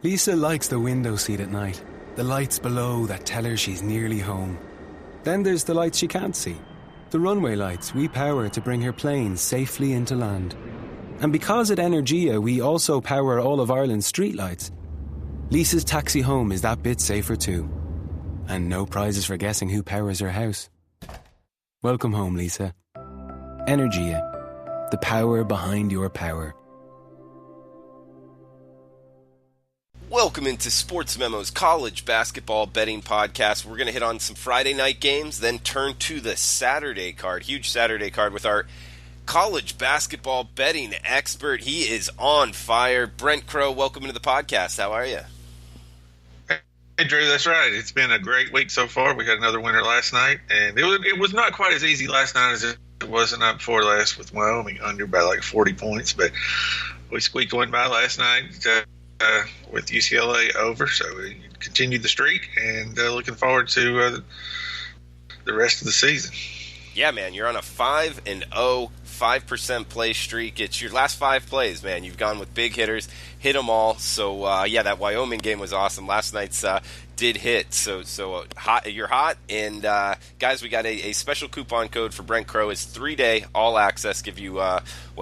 Lisa likes the window seat at night, the lights below that tell her she's nearly home. Then there's the lights she can't see, the runway lights we power to bring her plane safely into land. And because at Energia we also power all of Ireland's streetlights, Lisa's taxi home is that bit safer too. And no prizes for guessing who powers her house. Welcome home, Lisa. Energia, the power behind your power. Welcome into Sportsmemo's college basketball betting podcast. We're going to hit on some Friday night games, then turn to the Saturday card. Huge Saturday card with our college basketball betting expert. He is on fire. Brent Crow, welcome into the podcast. How are you? Hey, Drew, that's right. It's been a great week so far. We had another winner last night, and it was not quite as easy last night as it was the night before last with Wyoming under by like 40 points, but we squeaked one by last night. With UCLA over, so we continued the streak and looking forward to the rest of the season. Yeah, man, you're on a 5-0, 5% play streak. It's your last 5 plays, man. You've gone with big hitters, hit them all. So, yeah, that Wyoming game was awesome. Last night's did hit. So hot. You're hot. And, guys, we got a special coupon code for Brent Crow. It's 3-day all access. Give you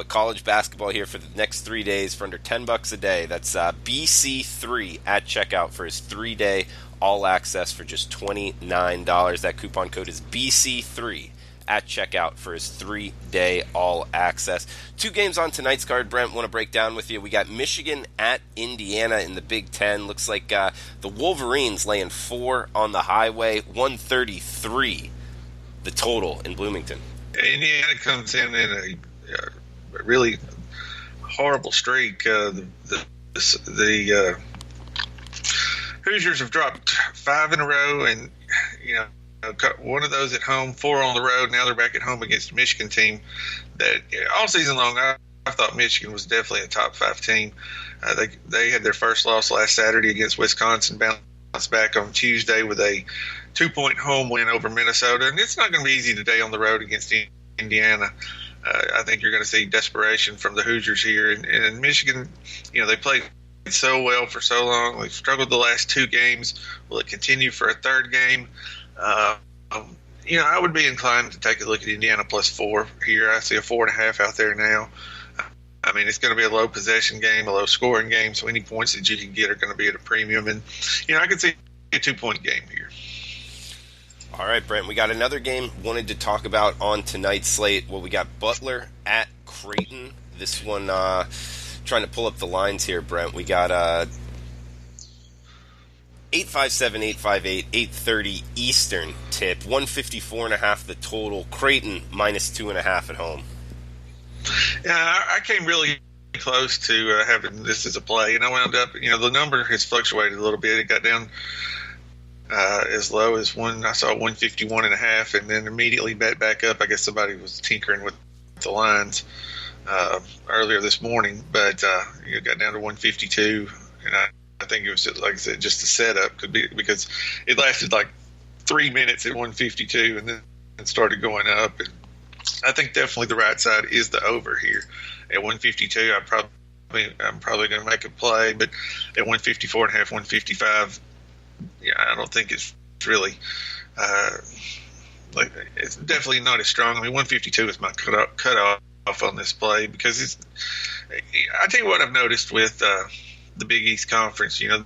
college basketball here for the next 3 days for under $10 a day. That's BC3 at checkout for his 3-day all access for just $29. That coupon code is BC3 at checkout for his 3-day all access. 2 games on tonight's card, Brent, want to break down with you. We got Michigan at Indiana in the Big Ten. Looks like the Wolverines laying 4 on the highway, 133 the total in Bloomington. Indiana comes in a really horrible streak. The Hoosiers have dropped 5 in a row, and one of those at home, 4 on the road. Now they're back at home against a Michigan team that all season long I thought Michigan was definitely a top 5 team. They had their first loss last Saturday against Wisconsin, bounced back on Tuesday with a 2-point home win over Minnesota, and it's not going to be easy today on the road against Indiana. I think you're going to see desperation from the Hoosiers here, and Michigan, they played so well for so long. They've struggled the last 2 games. Will it continue for a third game? I would be inclined to take a look at Indiana plus 4 here. I see a 4.5 out there now. I mean, it's going to be a low possession game, a low scoring game, so any points that you can get are going to be at a premium. And, I could see a 2-point game here. All right, Brent, we got another game wanted to talk about on tonight's slate. Well, we got Butler at Creighton. This one, trying to pull up the lines here, Brent. We got 857, 858, 830 Eastern tip. 154.5 the total. Creighton minus 2.5 at home. Yeah, I came really close to having this as a play, and I wound up, the number has fluctuated a little bit. It got down as low as I saw 151.5, and then immediately bet back up. I guess somebody was tinkering with the lines earlier this morning, but it got down to 152, and I think it was just, like I said, just a setup could be because it lasted like 3 minutes at 152 and then it started going up. And I think definitely the right side is the over here at 152. I'm probably going to make a play, but at 154.5, 155, I don't think it's really it's definitely not as strong. I mean, 152 is my cut off on this play because I tell you what I've noticed with the Big East Conference, it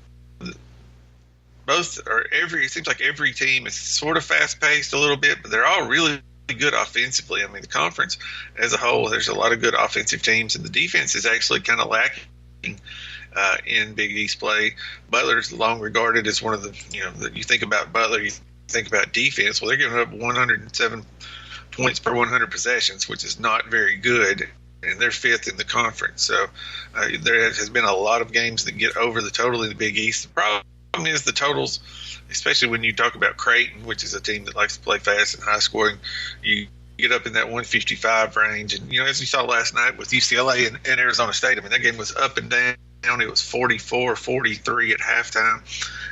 seems like every team is sort of fast-paced a little bit, but they're all really good offensively. I mean, the conference as a whole, there's a lot of good offensive teams, and the defense is actually kind of lacking in Big East play. Butler's long regarded as one of the, you think about Butler, you think about defense. Well, they're giving up 107 points per 100 possessions, which is not very good. And they're 5th in the conference. So there has been a lot of games that get over the total in the Big East. The problem is the totals, especially when you talk about Creighton, which is a team that likes to play fast and high scoring, you get up in that 155 range. And, as you saw last night with UCLA and Arizona State, I mean, that game was up and down. It was 44-43 at halftime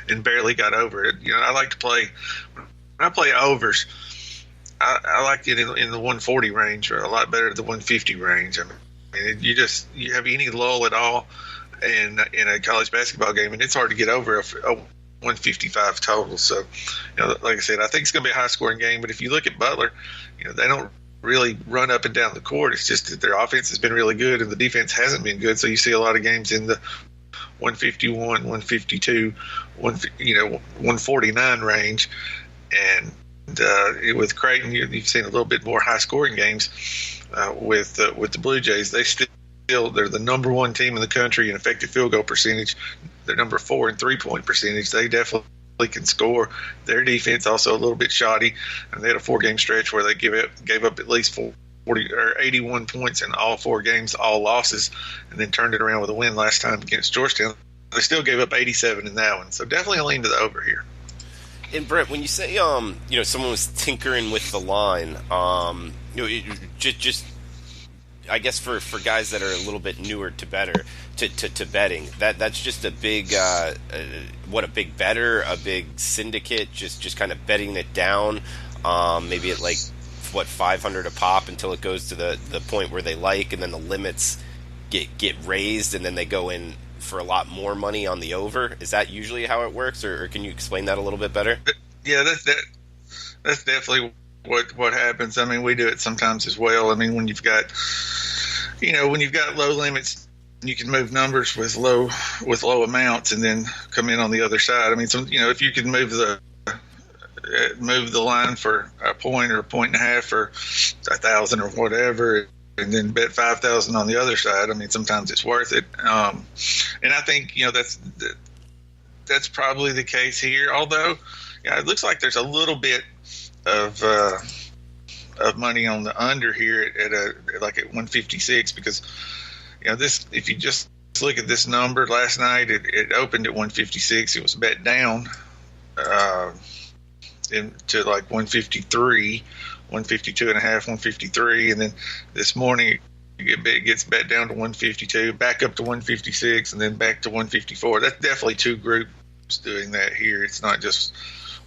and barely got over it. I like to play – when I play overs – I like it in the 140 range, or a lot better the 150 range. I mean, you have any lull at all, in a college basketball game, and it's hard to get over a 155 total. So, like I said, I think it's going to be a high-scoring game. But if you look at Butler, they don't really run up and down the court. It's just that their offense has been really good, and the defense hasn't been good. So you see a lot of games in the 151, 152, 149 range, and with Creighton, you've seen a little bit more high-scoring games with the Blue Jays. They're the number one team in the country in effective field goal percentage. They're number 4 in three-point percentage. They definitely can score. Their defense also a little bit shoddy, and they had a 4-game stretch where they gave up at least 40 or 81 points in all 4 games, all losses, and then turned it around with a win last time against Georgetown. They still gave up 87 in that one, so definitely a lean to the over here. And Brent, when you say someone was tinkering with the line, just I guess for guys that are a little bit newer to betting, that's just a big a big better, a big syndicate, just kind of betting it down, maybe at like $500 a pop until it goes to the point where they like, and then the limits get raised, and then they go in for a lot more money on the over. Is that usually how it works, or can you explain that a little bit better? Yeah, that's definitely what happens. I mean, we do it sometimes as well. I mean, when you've got low limits, you can move numbers with low amounts and then come in on the other side. I mean, if you can move the line for a point or a point and a half for 1,000 or whatever, and then bet 5,000 on the other side. I mean, sometimes it's worth it. And I think that's probably the case here. Although, it looks like there's a little bit of money on the under here at 156, because this, if you just look at this number last night, it opened at 156. It was bet down to like 153. 152 and a half, 153, and then this morning it gets bet down to 152, back up to 156, and then back to 154. That's definitely 2 groups doing that here. It's not just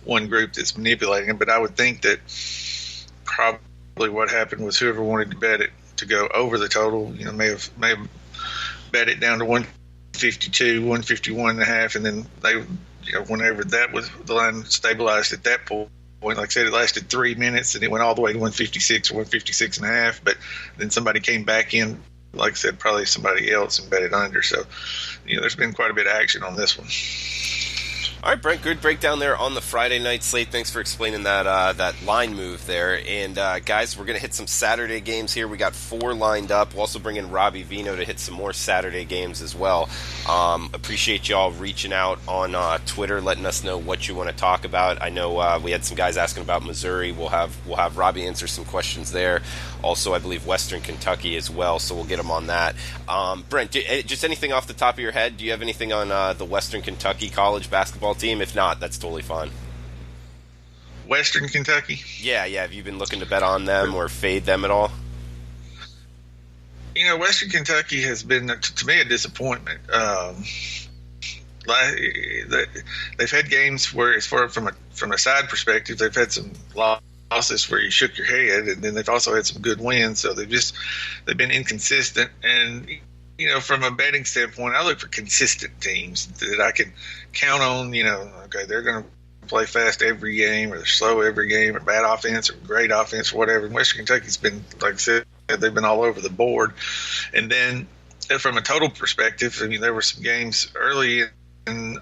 one group that's manipulating it, but I would think that probably what happened was whoever wanted to bet it to go over the total, may have bet it down to 152, 151 and a half, and then they, whenever that was the line stabilized at that point. Like I said, it lasted 3 minutes, and it went all the way to 156 or 156 and a half. But then somebody came back in, like I said, probably somebody else, and bet it under. So, there's been quite a bit of action on this one. All right, Brent, good breakdown there on the Friday night slate. Thanks for explaining that line move there. And, guys, we're going to hit some Saturday games here. We got 4 lined up. We'll also bring in Robbie Vino to hit some more Saturday games as well. Appreciate y'all reaching out on Twitter, letting us know what you want to talk about. I know we had some guys asking about Missouri. We'll have Robbie answer some questions there. Also, I believe Western Kentucky as well, so we'll get him on that. Brent, just anything off the top of your head? Do you have anything on the Western Kentucky college basketball team? If not, that's totally fine. Western Kentucky? Yeah. Have you been looking to bet on them or fade them at all? Western Kentucky has been, to me, a disappointment. They've had games where, as far from a side perspective, they've had some losses where you shook your head, and then they've also had some good wins. So they've been inconsistent. And from a betting standpoint, I look for consistent teams that I can count on. Okay, they're going to play fast every game, or they're slow every game, or bad offense, or great offense, or whatever. And Western Kentucky's been, like I said, they've been all over the board. And then from a total perspective, I mean, there were some games early in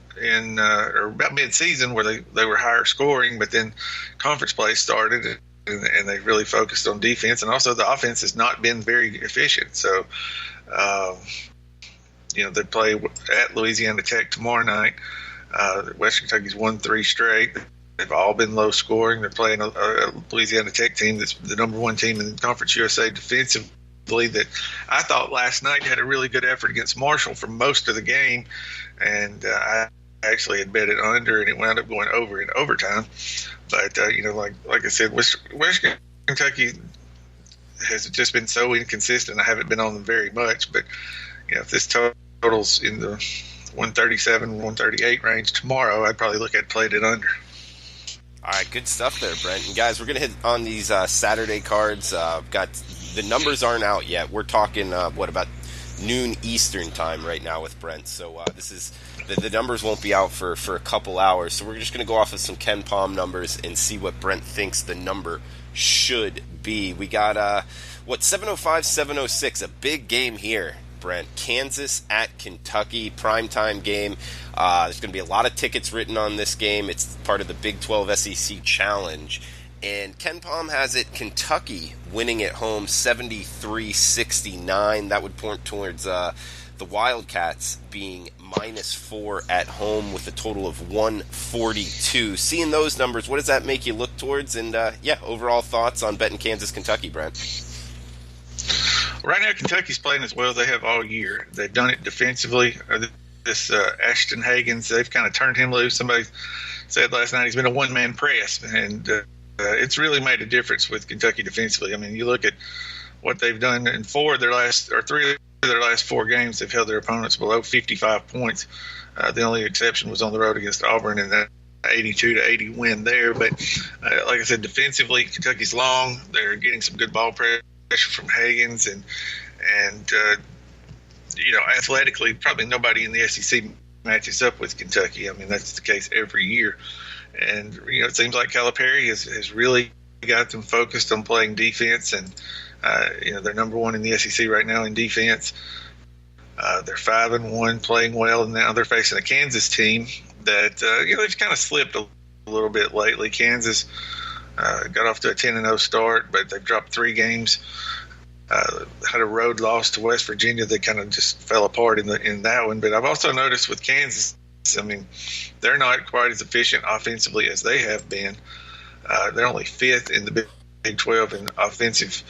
or about mid-season where they were higher scoring, but then conference play started, and they really focused on defense. And also the offense has not been very efficient. So, they play at Louisiana Tech tomorrow night. Western Kentucky's won 3 straight. They've all been low scoring. They're playing a Louisiana Tech team that's the number 1 team in Conference USA defensively, that I thought last night had a really good effort against Marshall for most of the game. And I actually had bet it under, and it wound up going over in overtime. But, like I said, Western Kentucky has just been so inconsistent. I haven't been on them very much. But, if this total's in the 137, 138 range tomorrow, I'd probably look at played it under. All right, good stuff there, Brent. And guys, we're going to hit on these Saturday cards. The numbers aren't out yet. We're talking, about noon Eastern time right now with Brent. So this is the numbers won't be out for a couple hours. So we're just going to go off of some Ken Palm numbers and see what Brent thinks the number should be. We got 705, 706, a big game here, Brent. Kansas at Kentucky, primetime game. There's going to be a lot of tickets written on this game. It's part of the Big 12 SEC Challenge. And Ken Palm has it Kentucky winning at home 73-69. That would point towards the Wildcats being -4 at home with a total of 142. Seeing those numbers, what does that make you look towards? And, overall thoughts on betting Kansas-Kentucky, Brent? Right now, Kentucky's playing as well as they have all year. They've done it defensively. This Ashton Hagans, they've kind of turned him loose. Somebody said last night he's been a one-man press, and it's really made a difference with Kentucky defensively. I mean, you look at what they've done in three of their last 4 games, they've held their opponents below 55 points. The only exception was on the road against Auburn in that 82-80 win there. But like I said, defensively, Kentucky's long. They're getting some good ball pressure from Hagans, and athletically, probably nobody in the SEC matches up with Kentucky. I mean, that's the case every year. And, it seems like Calipari has really got them focused on playing defense. And, they're number one in the SEC right now in defense. They're 5-1, playing well. And now they're facing a Kansas team that, they've kind of slipped a little bit lately. Kansas got off to a 10-0 start, but they've dropped 3 games. Had a road loss to West Virginia that kind of just fell apart in that one. But I've also noticed with Kansas, I mean, they're not quite as efficient offensively as they have been. They're only 5th in the Big 12 in offensive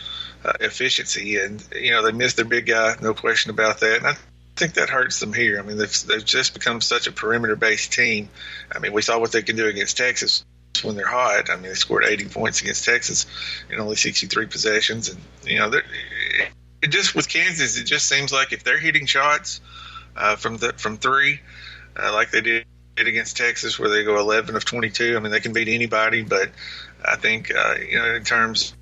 efficiency, and they missed their big guy, no question about that. And I think that hurts them here. I mean, they've just become such a perimeter-based team. I mean, we saw what they can do against Texas when they're hot. I mean, they scored 80 points against Texas in only 63 possessions, and it just with Kansas, it just seems like if they're hitting shots from 3. Like they did against Texas, where they go 11 of 22. I mean, they can beat anybody, but I think, in terms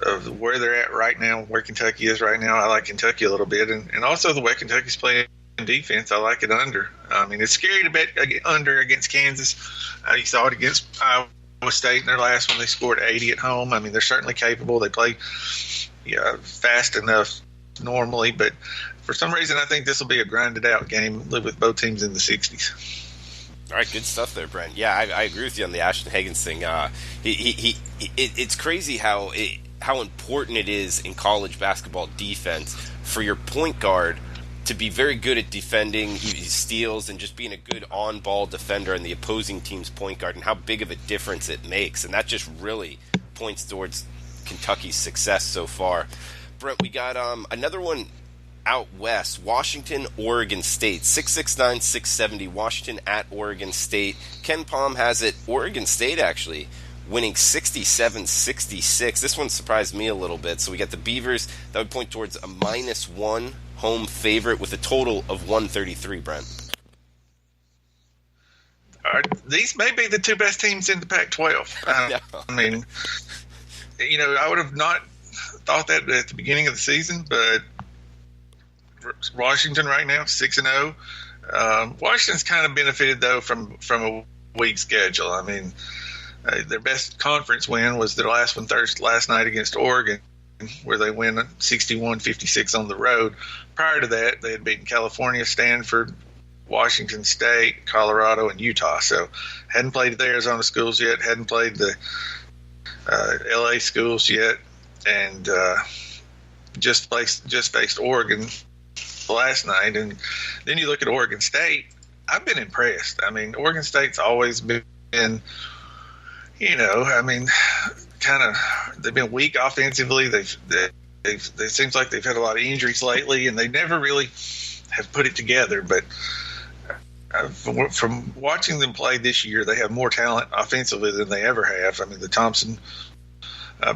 of where they're at right now, where Kentucky is right now, I like Kentucky a little bit. And also the way Kentucky's playing defense, I like it under. I mean, it's scary to bet under against Kansas. You saw it against Iowa State in their last one. They scored 80 at home. I mean, they're certainly capable. They play fast enough normally, but for some reason, I think this will be a grinded-out game with both teams in the 60s. All right, good stuff there, Brent. Yeah, I agree with you on the Ashton Hagans thing. It's crazy how important it is in college basketball defense for your point guard to be very good at defending steals and just being a good on-ball defender in the opposing team's point guard, and how big of a difference it makes. And that just really points towards Kentucky's success so far. Brent, we got another one out west, Washington, Oregon State, 669, 670, Washington at Oregon State. Ken Palm has it, Oregon State actually winning 67-66. This one surprised me a little bit. So we got the Beavers. That would point towards a -1 home favorite with a total of 133, Brent. All right. These may be the 2 best teams in the Pac-12. I mean, I would have not thought that at the beginning of the season, but Washington right now, 6-0. Washington's kind of benefited, though, from a weak schedule. I mean, their best conference win was their last one last night against Oregon, where they win 61-56 on the road. Prior to that, they had beaten California, Stanford, Washington State, Colorado, and Utah. So hadn't played the Arizona schools yet, hadn't played the LA schools yet, and just faced Oregon last night. And then you look at Oregon State. I've been impressed. I mean, Oregon State's always been, they've been weak offensively. It seems like they've had a lot of injuries lately, and they never really have put it together. But from watching them play this year, they have more talent offensively than they ever have. I mean, the Thompson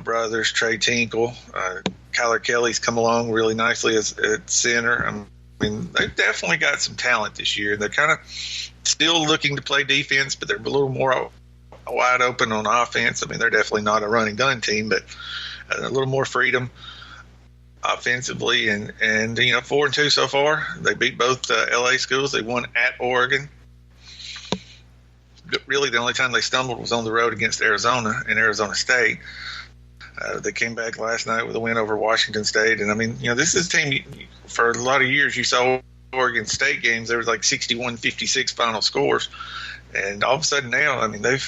brothers, Trey Tinkle, Kyler Kelly's come along really nicely at center. I mean, they've definitely got some talent this year. They're kind of still looking to play defense, but they're a little more wide open on offense. I mean, they're definitely not a run and gun team, but a little more freedom. offensively, and 4-2 so far. They beat both LA schools. They won at Oregon. Really, the only time they stumbled was on the road against Arizona and Arizona State. They came back last night with a win over Washington State. And, I mean, this is a team, for a lot of years, you saw Oregon State games, there was like 61-56 final scores. And all of a sudden now, I mean, they've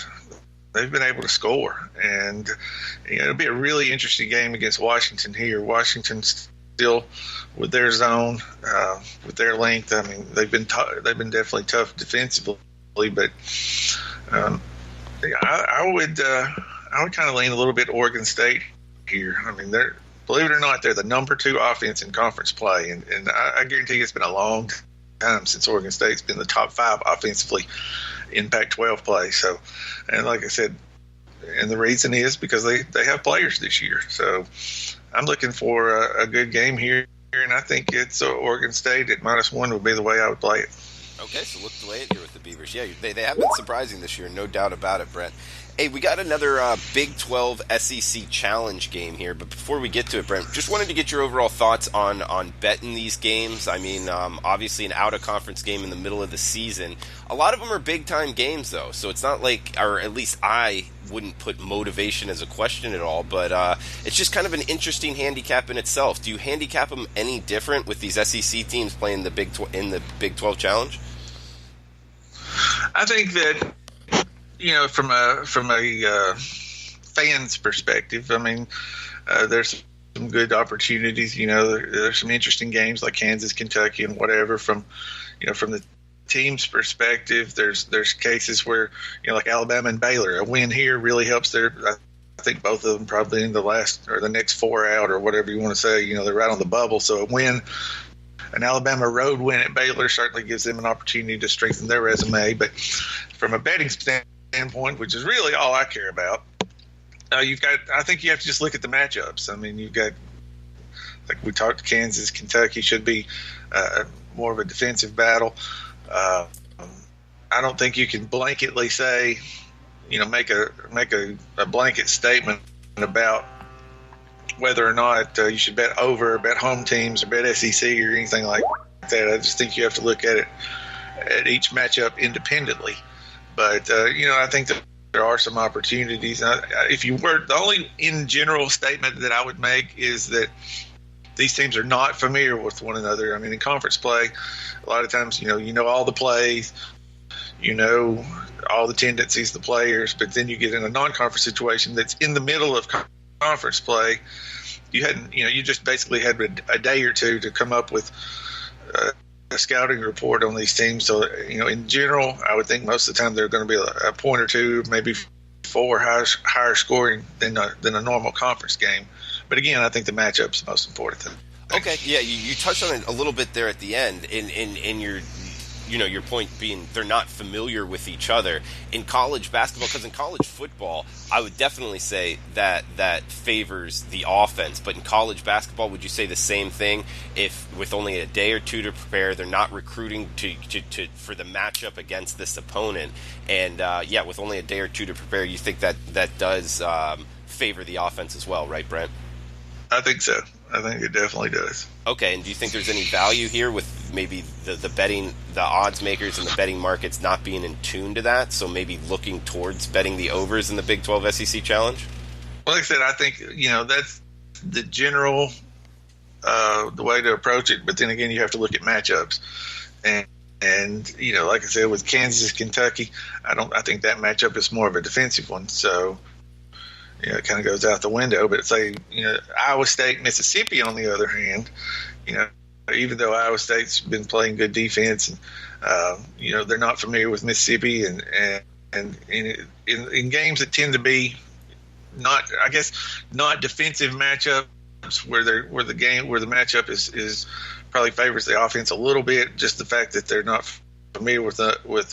been able to score. And, it'll be a really interesting game against Washington here. Washington's still with their zone, with their length. I mean, they've been definitely tough defensively, but I would kind of lean a little bit Oregon State here. I mean, believe it or not, they're the number 2 offense in conference play, and I guarantee you it's been a long time since Oregon State's been the top 5 offensively in Pac-12 play. So, and like I said, and the reason is because they have players this year. So I'm looking for a good game here, and I think it's Oregon State at -1 would be the way I would play it. Okay, so look to lay it here with the Beavers. Yeah, they have been surprising this year, no doubt about it, Brent. Hey, we got another Big 12 SEC Challenge game here, but before we get to it, Brent, just wanted to get your overall thoughts on betting these games. I mean, obviously an out-of-conference game in the middle of the season. A lot of them are big-time games, though, so it's not like, or at least I wouldn't put motivation as a question at all, but it's just kind of an interesting handicap in itself. Do you handicap them any different with these SEC teams playing in the Big 12 Challenge? I think that, from a fan's perspective, I mean, there's some good opportunities. There's some interesting games like Kansas, Kentucky, and whatever. From the team's perspective, there's cases where, like Alabama and Baylor, a win here really helps I think both of them probably in the last or the next 4 out or whatever you want to say. They're right on the bubble, so a win. An Alabama road win at Baylor certainly gives them an opportunity to strengthen their resume. But from a betting standpoint, which is really all I care about, I think you have to just look at the matchups. I mean, you've got, like we talked, Kansas, Kentucky should be more of a defensive battle. I don't think you can blanketly say, make a blanket statement about whether or not you should bet over, or bet home teams, or bet SEC or anything like that. I just think you have to look at each matchup independently. But, I think that there are some opportunities. The only in general statement that I would make is that these teams are not familiar with one another. I mean, in conference play, a lot of times, you know all the plays, all the tendencies of the players, but then you get in a non-conference situation that's in the middle of conference play. You just basically had a day or two to come up with a scouting report on these teams. So, in general, I would think most of the time they're going to be a point or two, maybe 4 higher scoring than a normal conference game. But again, I think the matchup's the most important thing. Okay, yeah, you touched on it a little bit there at the end in your your point being they're not familiar with each other in college basketball, because in college football, I would definitely say that favors the offense. But in college basketball, would you say the same thing? If with only a day or two to prepare, they're not recruiting to for the matchup against this opponent, and with only a day or two to prepare, you think that does favor the offense as well, right, Brent? I think so. I think it definitely does. Okay, and do you think there's any value here with maybe the betting, the odds makers and the betting markets not being in tune to that, so maybe looking towards betting the overs in the Big 12 SEC Challenge? Well, like I said, I think, that's the general the way to approach it, but then again, you have to look at matchups. And like I said, with Kansas, Kentucky, I think that matchup is more of a defensive one, so it kind of goes out the window. But say, Iowa State, Mississippi, on the other hand, even though Iowa State's been playing good defense, and they're not familiar with Mississippi, and in games that tend to be not defensive matchups where the matchup is probably favors the offense a little bit. Just the fact that they're not familiar with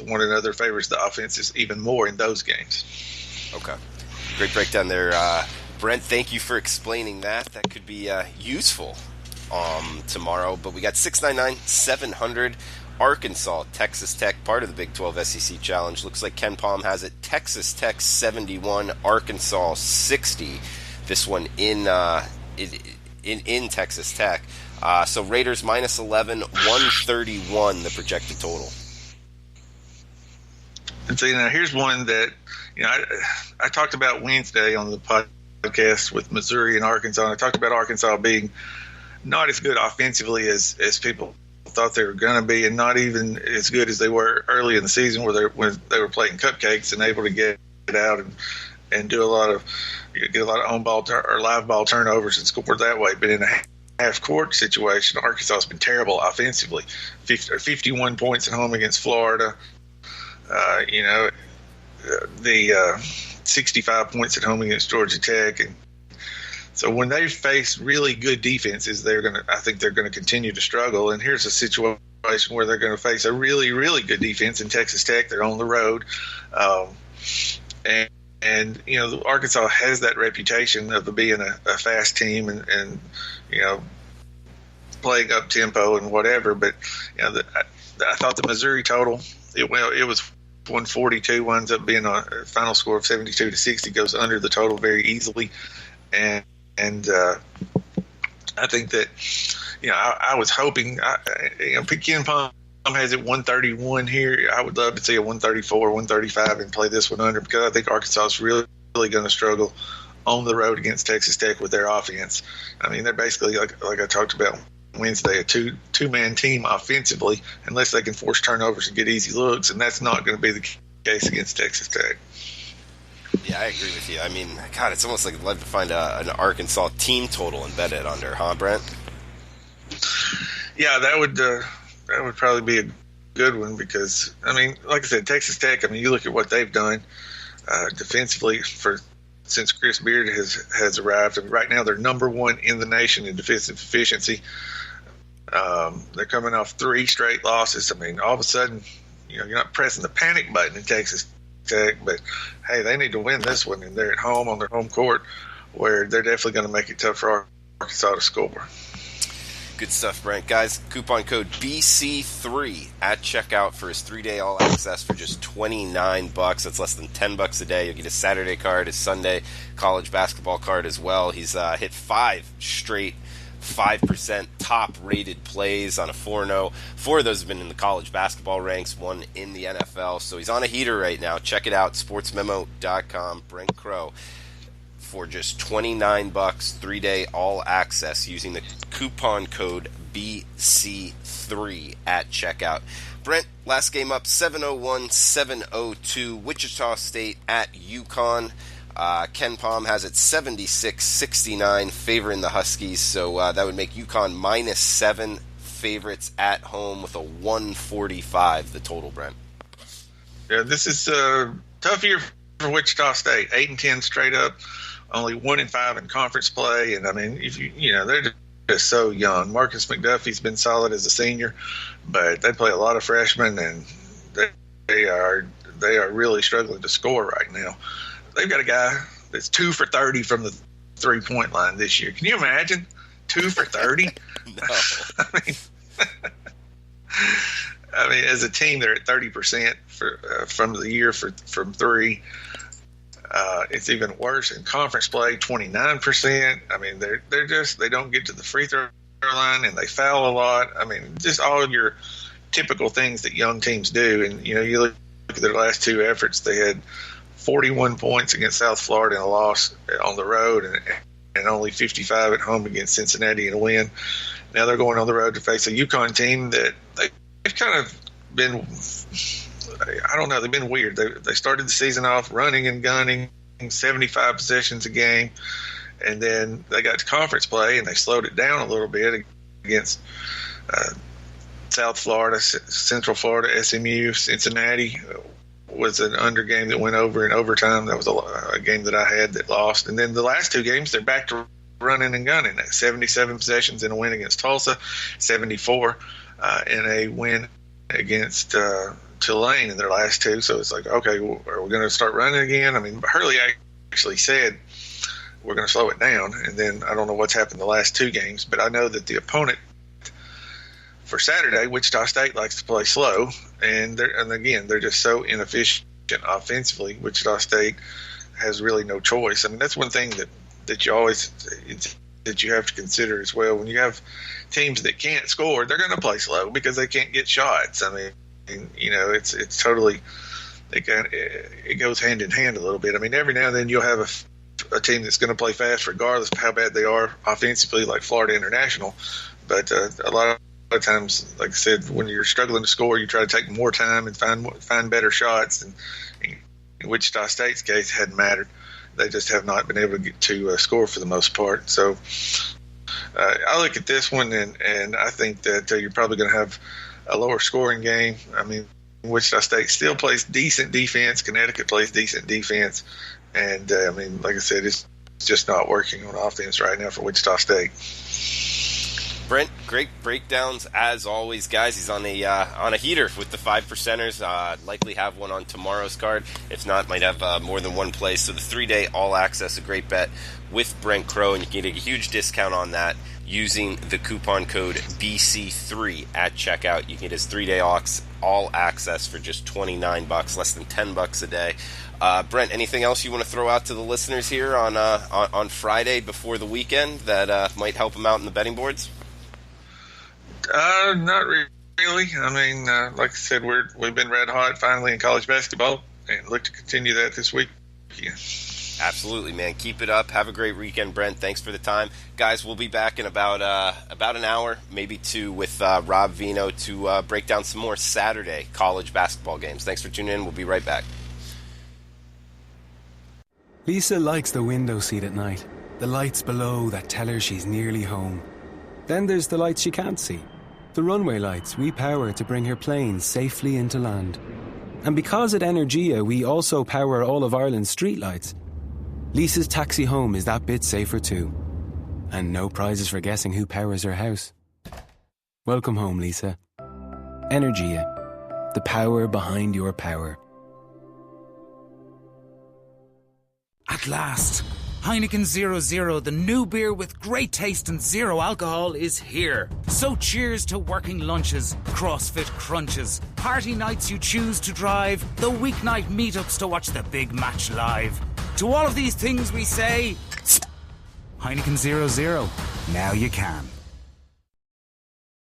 one another favors the offenses even more in those games. Okay. Great breakdown there, Brent. Thank you for explaining that. That could be useful tomorrow. But we got 699-700 Arkansas, Texas Tech, part of the Big 12 SEC Challenge. Looks like Ken Palm has it. Texas Tech 71, Arkansas 60. This one in in Texas Tech. So Raiders minus 11, 131 the projected total. And so, here's one that, I talked about Wednesday on the podcast with Missouri and Arkansas. And I talked about Arkansas being not as good offensively as people thought they were going to be, and not even as good as they were early in the season when they were playing cupcakes and able to get out and do get a lot of on ball or live ball turnovers and score that way. But in a half court situation, Arkansas has been terrible offensively. 51 points at home against Florida. The 65 points at home against Georgia Tech. And so when they face really good defenses, I think they're going to continue to struggle. And here's a situation where they're going to face a really, really good defense in Texas Tech. They're on the road. And Arkansas has that reputation of being a fast team and playing up tempo and whatever. But I thought the Missouri total, it was 142, winds up being a final score of 72-60, goes under the total very easily. And I think that I was hoping Ken Palm has it 131 here. I would love to see a 134, 135 and play this one under, because I think Arkansas is really going to struggle on the road against Texas Tech with their offense. I mean, they're basically, like I talked about Wednesday, a two-man team offensively, unless they can force turnovers and get easy looks, and that's not going to be the case against Texas Tech. Yeah, I agree with you. I mean, God, it's almost like I'd love to find an Arkansas team total and bet it under, huh, Brent? Yeah, that would probably be a good one, because, I mean, like I said, Texas Tech, I mean, you look at what they've done defensively since Chris Beard has arrived. And right now they're number one in the nation in defensive efficiency. They're coming off 3 straight losses. I mean, all of a sudden, you're not pressing the panic button in Texas Tech, but hey, they need to win this one, and they're at home on their home court, where they're definitely going to make it tough for Arkansas to score. Good stuff, Brent. Guys, coupon code BC3 at checkout for his 3-day all access for just $29. That's less than $10 a day. You'll get a Saturday card, a Sunday college basketball card as well. He's hit 5 straight 5% top-rated plays on a 4-0. 4 of those have been in the college basketball ranks, 1 in the NFL. So he's on a heater right now. Check it out, sportsmemo.com. Brent Crow for just $29, 3-day all access using the coupon code BC3 at checkout. Brent, last game up 701-702, Wichita State at UConn. Ken Palm has it 76-69 favoring the Huskies, so that would make UConn -7 favorites at home with a 145 the total, Brent. Yeah, this is a tough year for Wichita State. 8-10 straight up, only 1-5 in conference play, and I mean, if they're just so young. Marcus McDuffie's been solid as a senior, but they play a lot of freshmen, and they are really struggling to score right now. They've got a guy that's 2 for 30 from the 3-point line this year. Can you imagine 2 for 30? No. I mean, as a team, they're at 30% from the year from 3. It's even worse in conference play, 29%. I mean, they don't get to the free throw line, and they foul a lot. I mean, just all of your typical things that young teams do. And you look at their last 2 efforts, they had 41 points against South Florida in a loss on the road, and only 55 at home against Cincinnati in a win. Now they're going on the road to face a UConn team that they've kind of been, I don't know, they've been weird. They started the season off running and gunning, 75 possessions a game, and then they got to conference play and they slowed it down a little bit against South Florida, Central Florida, SMU, Cincinnati. Was an under game that went over in overtime. That was a game that I had that lost. And then the last 2 games, they're back to running and gunning. 77 possessions in a win against Tulsa, 74 in a win against Tulane in their last 2. So it's like, okay, well, are we going to start running again? I mean, Hurley actually said we're going to slow it down. And then I don't know what's happened the last 2 games, but I know that the opponent for Saturday, Wichita State likes to play slow, and again, they're just so inefficient offensively. Wichita State has really no choice. I mean, that's one thing that you always – it's that you have to consider as well. When you have teams that can't score, they're going to play slow because they can't get shots. I mean, it's totally it goes hand in hand a little bit. I mean, every now and then you'll have a team that's going to play fast regardless of how bad they are offensively, like Florida International. But a lot of times, like I said, when you're struggling to score, you try to take more time and find better shots. And in Wichita State's case, it hadn't mattered. They just have not been able to get to score for the most part. So I look at this one, and I think that you're probably going to have a lower scoring game. I mean, Wichita State still plays decent defense. Connecticut plays decent defense. And, I mean, like I said, it's just not working on offense right now for Wichita State. Brent, great breakdowns as always, guys. He's on a heater with the 5%ers. Likely have one on tomorrow's card. If not, might have more than one place. So the 3-day all access, a great bet with Brent Crow, and you can get a huge discount on that using the coupon code BC3 at checkout. You can get his 3-day all access for just $29, less than $10 a day. Brent, anything else you want to throw out to the listeners here on Friday before the weekend that might help them out in the betting boards? Not really. I mean, like I said, we've been red hot finally in college basketball, and look to continue that this week. Yeah. Absolutely, man. Keep it up. Have a great weekend, Brent. Thanks for the time, guys. We'll be back in about an hour, maybe two, with Rob Vino to break down some more Saturday college basketball games. Thanks for tuning in. We'll be right back. Lisa likes the window seat at night, the lights below that tell her she's nearly home. Then there's the lights she can't see, the runway lights we power to bring her planes safely into land. And because at Energia we also power all of Ireland's streetlights, Lisa's taxi home is that bit safer too. And no prizes for guessing who powers her house. Welcome home, Lisa. Energia, the power behind your power. At last, Heineken 0.0, the new beer with great taste and zero alcohol, is here. So cheers to working lunches, CrossFit crunches, party nights you choose to drive, the weeknight meetups to watch the big match live. To all of these things we say, Heineken 0.0, now you can.